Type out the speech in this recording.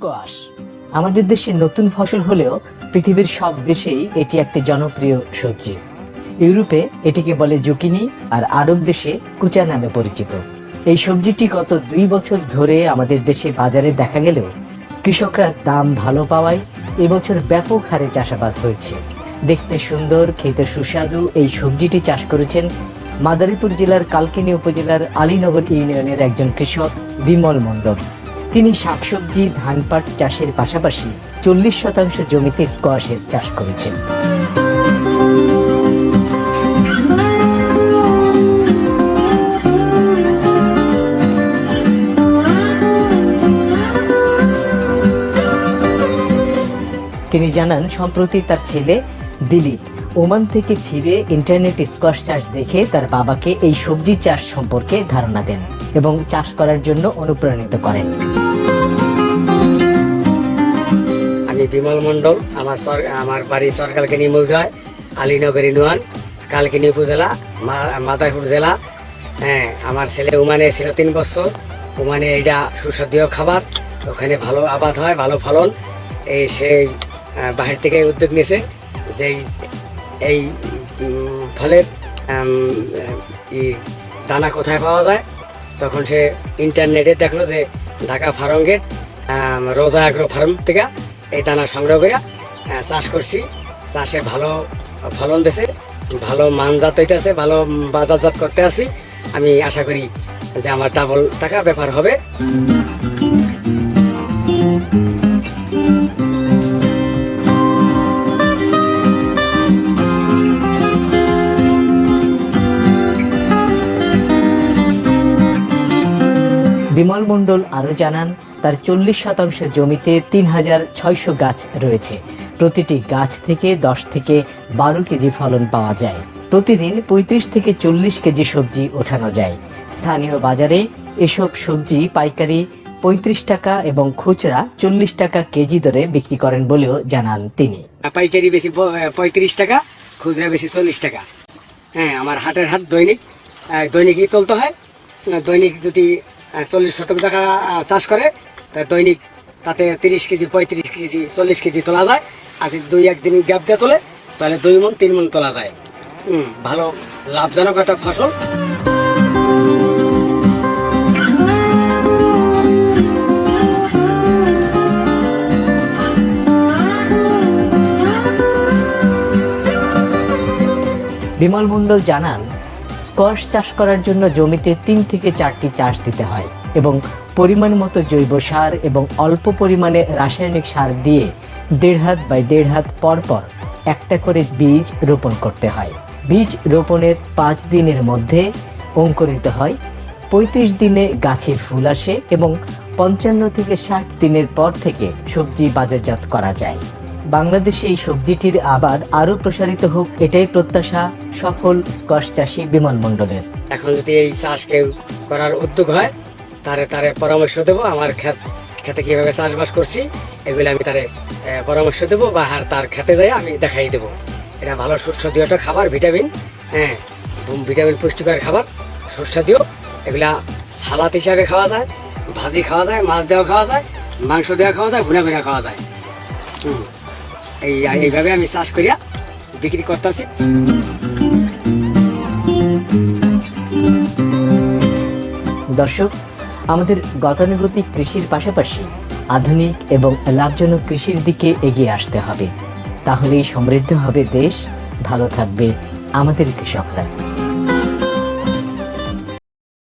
Squash আমাদের দেশের নতুন ফসল হলেও পৃথিবীর সব দেশেই এটি একটি জনপ্রিয় সবজি। ইউরোপে এটিকে বলে জুকিনি, আর আরব দেশে কুচা নামে পরিচিত। এই সবজিটি গত 2 বছর ধরে আমাদের দেশে বাজারে দেখা গেলেও কৃষকরা দাম ভালো পাওয়ায় এবছর ব্যাপক হারে চাষাবাদ হয়েছে। দেখতে সুন্দর, খেতে সুস্বাদু এই সবজিটি চাষ করেছেন মাদারীপুর জেলার কালকিনি উপজেলার আলীনগর ইউনিয়নের একজন কৃষক বিমল মণ্ডল। তিনি শাকসবজি, ধান পাট চাষের পাশাপাশি 40% জমিতে স্কোয়াশের চাষ করেছেন। তিনি জানান, সম্প্রতি তার ছেলে দিলীপ ওমান থেকে ফিরে ইন্টারনেটে স্কোয়াশ চাষ দেখে তার বাবাকে এই সবজি চাষ সম্পর্কে ধারণা দেন এবং চাষ করার জন্য অনুপ্রাণিত করেন। আমি বিমল মণ্ডল, আমার বাড়ি কালকিনি মৌজায়, আলীনগর ইউনিয়ন, কালকিনি উপজেলা, মাদারীপুর জেলা। হ্যাঁ, আমার ছেলে ওমানে ছিল 3 বছর। ওমানে এটা সুস্বাদু খাবার, ওখানে ভালো আবাদ হয়, ভালো ফলন। সেই বাহির থেকে উদ্যোগ নিয়েছে যে এই ফলের দানা কোথায় পাওয়া যায়। তখন সে ইন্টারনেটে দেখলো যে ঢাকা ফার্মগেট রোজা অ্যাগ্রো ফার্ম থেকে এই দানা সংগ্রহ করে চাষ করছি। চাষে ভালো ফলন দিয়েছে, ভালো মানজাত হইতেছে, ভালো বাজারজাত করতে আছি। আমি আশা করি যে আমার ডাবল টাকা ব্যাপার হবে। বিমল মণ্ডল আরও জানান, তার 40% জমিতে 3600 গাছ রয়েছে। প্রতিটি গাছ থেকে 10 থেকে 12 কেজি ফলন পাওয়া যায়। প্রতিদিন 35 থেকে 40 কেজি সবজি ওঠানো যায়। স্থানীয় বাজারে এসব সবজি পাইকারি 35 টাকা এবং খুচরা 40 টাকা কেজি দরে বিক্রি করেন বলেও জানান তিনি। পাইকারি বেশি 35 টাকা, খুচরা বেশি 40 টাকা। হ্যাঁ, আমার হাটের হাট দৈনিকই তুলতে হয়। দৈনিক যদি 40% টাকা চাষ করে, তা দৈনিক তাতে 30 কেজি, 35 কেজি, 40 কেজি তোলা যায়। আর যদি 2-1 দিন গ্যাপ দিয়ে তোলে, তাহলে 2 মণ 3 মণ তোলা যায়। ভালো লাভজনক একটা ফসল। বিমল মণ্ডল জানান, স্কোয়াশ চাষ করার জন্য জমিতে 3 থেকে 4টি চাষ দিতে হয় এবং পরিমাণ মতো জৈব সার এবং অল্প পরিমাণে রাসায়নিক সার দিয়ে 1.5 হাত বাই 1.5 হাত পর পর একটা করে বীজ রোপণ করতে হয়। বীজ রোপণের 5 দিনের মধ্যে অঙ্কুরিত হয়, 35 দিনে গাছে ফুল আসে এবং 55 থেকে 60 দিনের পর থেকে সবজি বাজারজাত করা যায়। বাংলাদেশে এই সবজিটির আবাদ আরো প্রসারিত হোক, এটাই প্রত্যাশা সফল স্কোয়াশ চাষী বিমল মণ্ডলের। এখন যদি এই চাষ কেউ করার উদ্যোগ হয়, তারে পরামর্শ দেবো। আমার খেতে কিভাবে চাষবাস করছি এগুলো আমি তারে পরামর্শ দেবো, বা তার খেতে যাই আমি দেখাই দেবো। এটা ভালো সুস্বাদু একটা খাবার, ভিটামিন। হ্যাঁ, ভিটামিন পুষ্টিকর খাবার, সুস্বাদু। এগুলা সালাদ হিসাবে খাওয়া যায়, ভাজি খাওয়া যায়, মাছ দেওয়া খাওয়া যায়, মাংস দেওয়া খাওয়া যায়, ভুনা খাওয়া যায়। এইভাবে আমি চাষ করিয়া বিক্রি করতেছি। দর্শক, আমাদের গতানুগতিক কৃষির পাশাপাশি আধুনিক এবং লাভজনক কৃষির দিকে এগিয়ে আসতে হবে। তাহলেই সমৃদ্ধ হবে দেশ, ভালো থাকবে আমাদের কৃষকরা।